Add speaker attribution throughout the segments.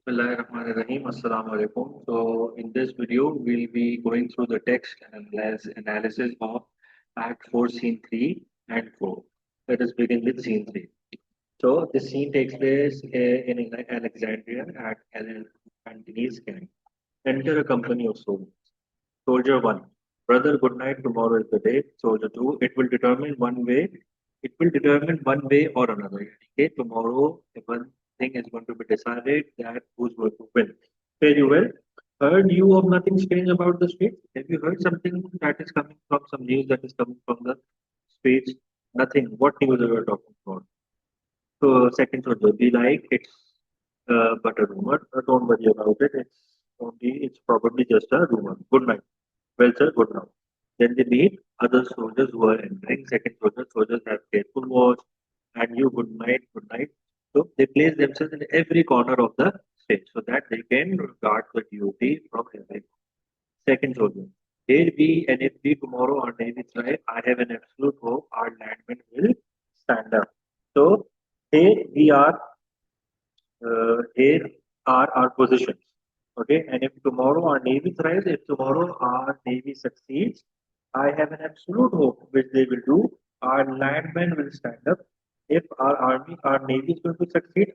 Speaker 1: Bismillahirrahmanirrahim. Assalamu alaikum. So, in this video, we'll be going through the text and analysis of Act 4, Scene 3 and 4. Let us begin with Scene 3. So, this scene takes place in Alexandria at Antony's camp. Enter a company of soldiers. Soldier 1. Brother, good night. Tomorrow is the day. Soldier 2. It will determine one way. It will determine one way or another. Okay, tomorrow, one thing is going to be decided that who's going to win. Fare you well. Heard you of nothing strange about the street? Have you heard something that is coming from some news that is coming from the streets? Nothing. What news are you talking about? So, second soldier, be like it's but a rumor. Don't worry about it. It's probably just a rumor. Good night. Well, sir, good now. Then they meet other soldiers who are entering. Second soldiers have careful watch, and you good night, good night. So they place themselves in every corner of the stage so that they can guard the duty from every. Second soldier, here we and if we tomorrow our navy thrive, I have an absolute hope our landmen will stand up. So here are our positions. Okay, and if tomorrow our navy thrives, if tomorrow our navy succeeds, I have an absolute hope which they will do. Our landmen will stand up. If our navy is going to succeed,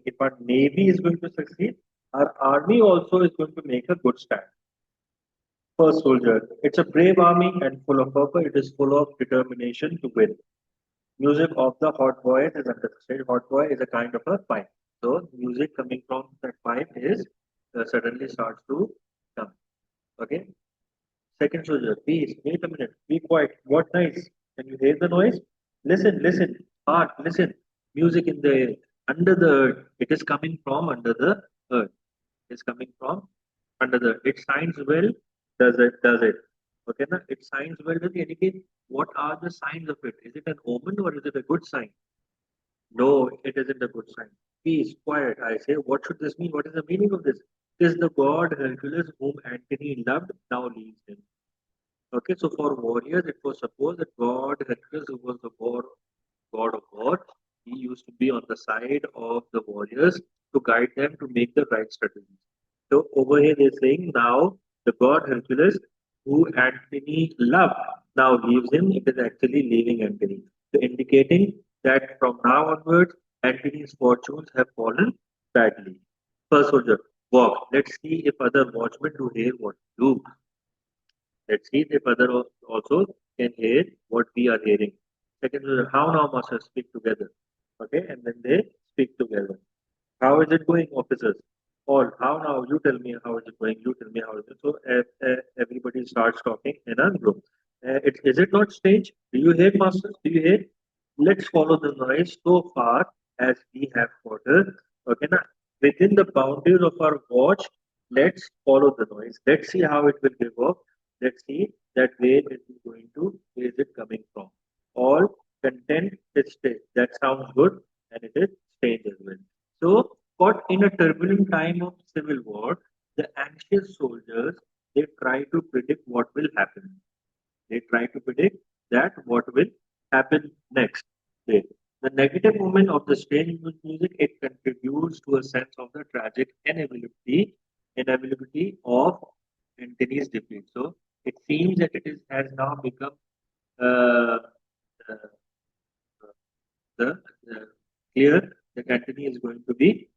Speaker 1: if our navy is going to succeed, our army also is going to make a good stand. First soldier, it's a brave army and full of purpose. It is full of determination to win. Music of the hot boy is understood. Hot boy is a kind of a pipe. So music coming from that pipe is suddenly starts to come. Okay. Second soldier, please wait a minute. Be quiet. What noise? Can you hear the noise? Listen, listen. Heart, listen. Music in the air. Under the earth. It is coming from under the earth. It is coming from under the. It signs well. Does it? Does it? Okay, na? It signs well. Does it indicate what are the signs of it? Is it an omen or is it a good sign? No, it isn't a good sign. Peace, quiet. I say, what should this mean? What is the meaning of this? It is the god Hercules whom Antony loved now leaves him. Okay, so for warriors, it was supposed that God Hercules, who was the god of war, he used to be on the side of the warriors to guide them to make the right strategies. So over here they're saying now the god Hercules, who Antony loved, now leaves him. It is actually leaving Antony. So indicating that from now onwards, Antony's fortunes have fallen badly. First soldier, walk. Let's see if other watchmen do hear what you do. Let's see if other also can hear what we are hearing. Second is how now must us speak together. Okay, and then they speak together. How is it going, officers? All how now? You tell me how is it going. You tell me how is it. So everybody starts talking in a group. Is it not strange? Do you hear, masters? Do you hear? Let's follow the noise so far as we have quarters. Okay, now within the boundaries of our watch, let's follow the noise. Let's see how it will give off. Let's see that where it is going to, where is it coming from. All content is strange. That sounds good, and it is strange as well. So, caught in a turbulent time of civil war, the anxious soldiers they try to predict what will happen. They try to predict that what will happen next. Okay. The negative moment of the strange music it contributes to a sense of the tragic inevitability of Antony's defeat. So it seems that it is has now become uh, uh, the clear that Antony is going to be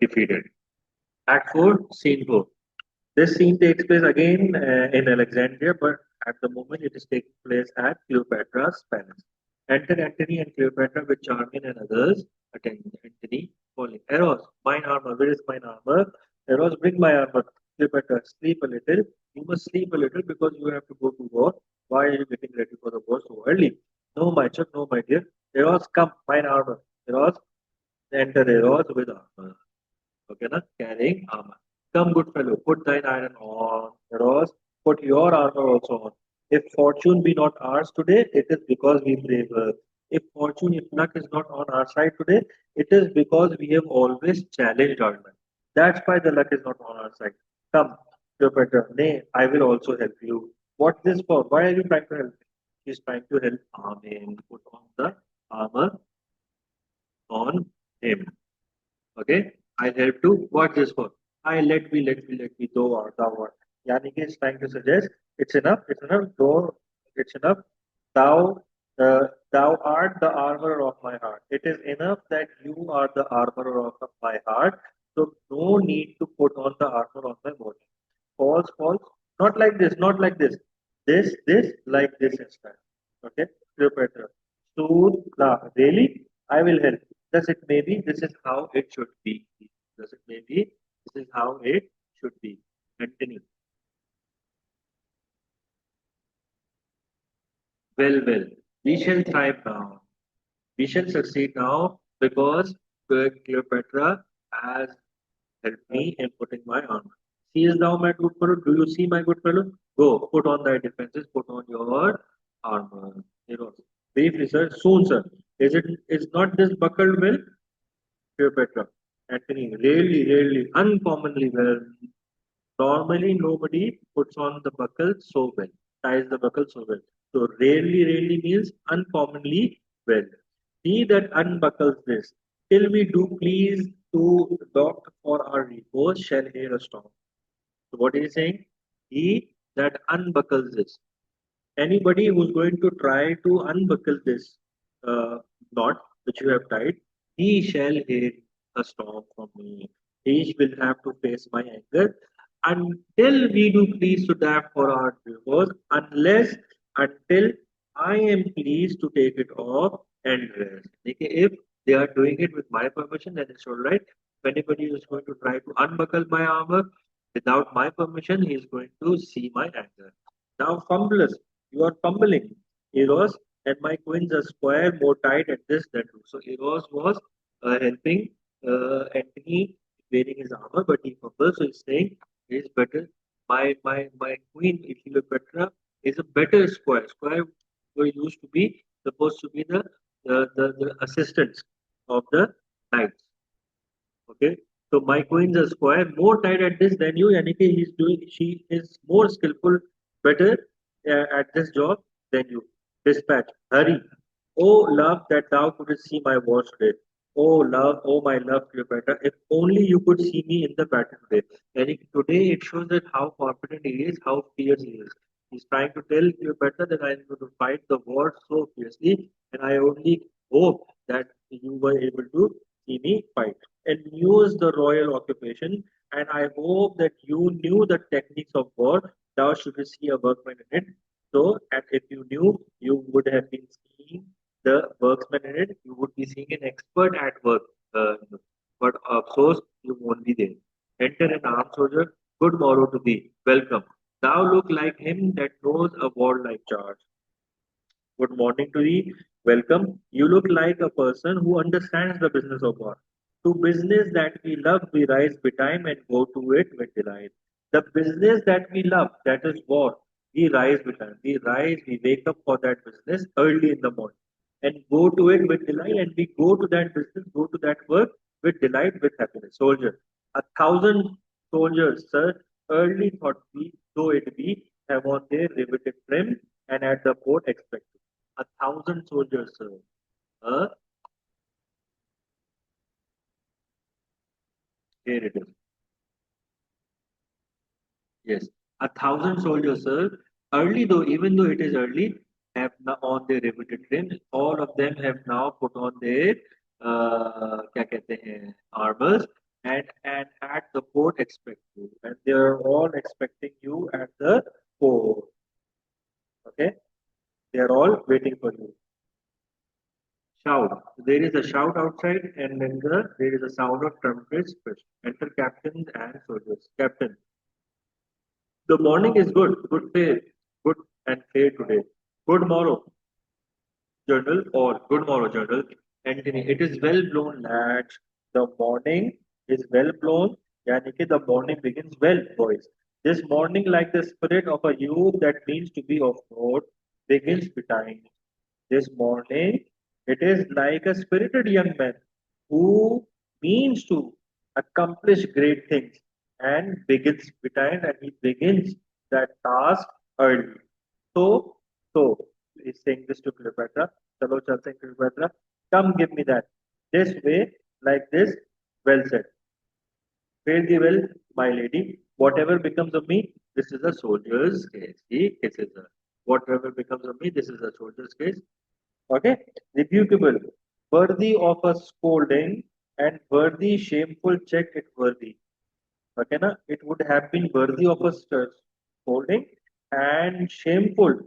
Speaker 1: defeated. Act 4, Scene 4. This scene takes place again in Alexandria, but at the moment it is taking place at Cleopatra's palace. Enter Antony and Cleopatra with Charmian and others attend Antony calling, Eros, mine armor, where is mine armor? Eros, bring my armor. Cleopatra, sleep a little. You must sleep a little because you have to go to war. Why are you getting ready for the war so early? No, my child, no, my dear. Eros, come, mine armor. Eros, enter Eros with armor. Okay, na? Carrying armor. Come, good fellow, put thine iron on. Eros, put your armor also on. If fortune be not ours today, it is because we brave her. If fortune, if luck is not on our side today, it is because we have always challenged our luck. That's why the luck is not on our side. Come, Cleopatra, nay, I will also help you. What this for? Why are you trying to help me? She's trying to help Amen. Put on the armor on him. Okay, I'll help to. What's this for? I let me, thou art. Yani is trying to suggest it's enough, though it's enough. Thou, thou art the armorer of my heart. It is enough that you are the armorer of my heart. So no need to put on the armor on my body. False, false. Not like this, not like this. This, like this instead. Okay, Cleopatra. So, really, I will help. Thus, it may be this is how it should be. Thus, it may be this is how it should be. Continue. Well, we shall thrive now. We shall succeed now because Cleopatra has helped me in putting my armor. Seest thou my good fellow? Do you see my good fellow? Go, put on thy defenses, put on your armor. Heroes. Briefly, sir. Soon, sir. Is not this buckled well? Cleopatra. Antony, really, uncommonly well. Normally, nobody puts on the buckle so well, ties the buckle so well. So, really means uncommonly well. He that unbuckles this, till we do please to dock for our repose, shall hear a storm. So, what is he saying? He that unbuckles this. Anybody who's going to try to unbuckle this knot which you have tied, he shall hit a storm from me. He will have to face my anger until we do please to that for our divorce, until I am pleased to take it off and rest. Okay, if they are doing it with my permission, then it's all right. If anybody is going to try to unbuckle my armor without my permission, he is going to see my anger. Now, fumblers, you are fumbling. Eros and my queens are square more tight at this than two. So Eros was helping Antony wearing his armor, but he fumbles. So he's saying he's better. My queen Cleopatra is a better square. Square were used to be supposed to be the assistants of the knights. Okay. So my queens are square, more tight at this than you. Yani ki she is more skillful, better at this job than you. Dispatch, hurry. Oh, love, that thou couldst see my wars today. Oh, love, oh, my love, Cleopatra, if only you could see me in the battle today. Yani today it shows that how confident he is, how fierce he is. He's trying to tell Cleopatra that I'm going to fight the war so fiercely, and I only hope that you were able to see me fight and use the royal occupation. And I hope that you knew the techniques of war. Thou shouldst see a workman in it. So, and if you knew, you would have been seeing the worksman in it. You would be seeing an expert at work. But of course, you won't be there. Enter an armed soldier. Good morrow to thee. Welcome. Thou look like him that knows a warlike charge. Good morning to you. Welcome. You look like a person who understands the business of war. To business that we love, we rise betime and go to it with delight. The business that we love, that is war, we rise betime. We rise, we wake up for that business early in the morning and go to it with delight. And we go to that business, go to that work with delight, with happiness. Soldier, 1,000 soldiers, sir, early thought we, though it be, have on their riveted trim and at the port expect 1,000 soldiers, sir. Uh, Here it is. Yes, 1,000 soldiers, sir. Early though, even though it is early, have now on their riveted trims. All of them have now put on their क्या कहते हैं armors and at the port expect you, and they are all expecting you at the port. Okay, they are all waiting for you. Shout. There is a shout outside, and then there is a sound of trumpets. Enter captains and soldiers. Captain, the morning is good and fair today. Good morrow, General, or good morrow, General. Antony, it is well blown, lads. The morning is well blown. Yani ki the morning begins well, boys. This morning, like the spirit of a youth that means to be of note, begins betimes. This morning, it is like a spirited young man who means to accomplish great things and begins behind and he begins that task early. So, so he's saying this to Cleopatra. Chalo chalte Cleopatra, come give me that. This way, like this, Well said. Fare thee well, my lady. Whatever becomes of me, this is a soldier's case. He kisses her. Whatever becomes of me, this is a soldier's case. Okay? Rebukable. Worthy of a scolding and worthy, shameful, check it worthy. Okay, na? It would have been worthy of a scolding and shameful.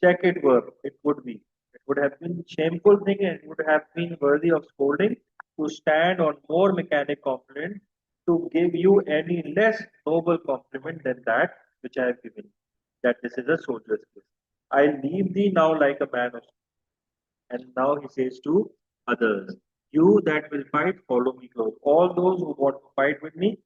Speaker 1: Check it verb. It would be. It would have been shameful thing and it would have been worthy of scolding to stand on more mechanic compliment to give you any less noble compliment than that which I have given. That this is a soldier's case. I leave thee now like a man of and now he says to others, you that will fight, follow me close. All those who want to fight with me,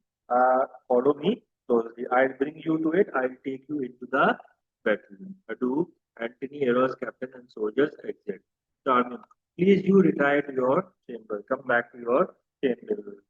Speaker 1: follow me closely. I'll bring you to it. I'll take you into the battle. Adieu, Antony, heroes, captain, and soldiers, exit. Charming. Please you retire to your chamber. Come back to your chamber.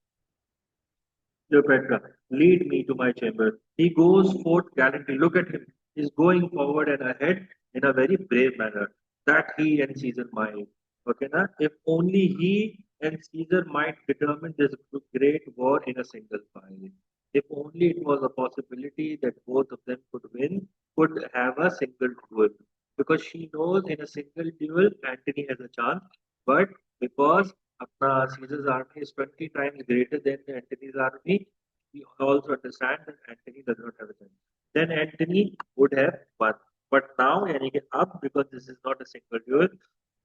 Speaker 1: Cleopatra, lead me to my chamber. He goes forth gallantly. Look at him. He's going forward and ahead in a very brave manner. That he and Caesar might. Okay, na? If only he and Caesar might determine this great war in a single fight. If only it was a possibility that both of them could win, could have a single duel. Because she knows in a single duel, Antony has a chance. But because Caesar's army is 20 times greater than Antony's army, we also understand that Antony does not have a chance. Then Antony would have won. But now, yani कि अब, because this is not a single duel,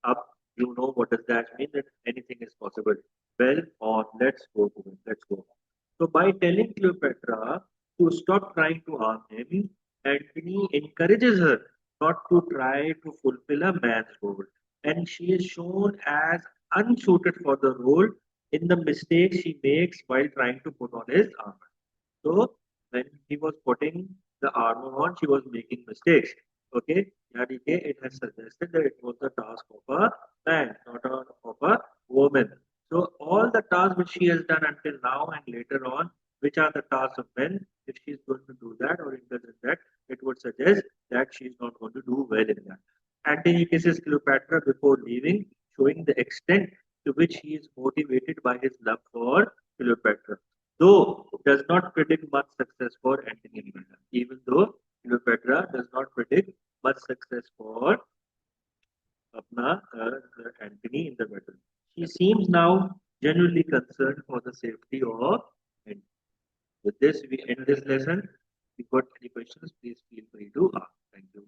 Speaker 1: up, you know what does that mean? That anything is possible. Well, on, let's go to it. Let's go. So by telling Cleopatra to stop trying to harm him, Antony encourages her not to try to fulfill a man's role. And she is shown as unsuited for the role in the mistakes she makes while trying to put on his armor. So when he was putting the armor on, she was making mistakes. Okay, Yadike, it has suggested that it was the task of a man, not of a woman. So all the tasks which she has done until now and later on, which are the tasks of men, if she is going to do that or indulge in that, it would suggest that she is not going to do well in that. Antony kisses Cleopatra before leaving, showing the extent to which he is motivated by his love for Cleopatra. Though does not predict much success for Antony in battle. Even though Cleopatra does not predict much success for Antony in the battle. She seems now genuinely concerned for the safety of Antony. With this, we end this lesson. If you got any questions, please feel free to ask. Thank you.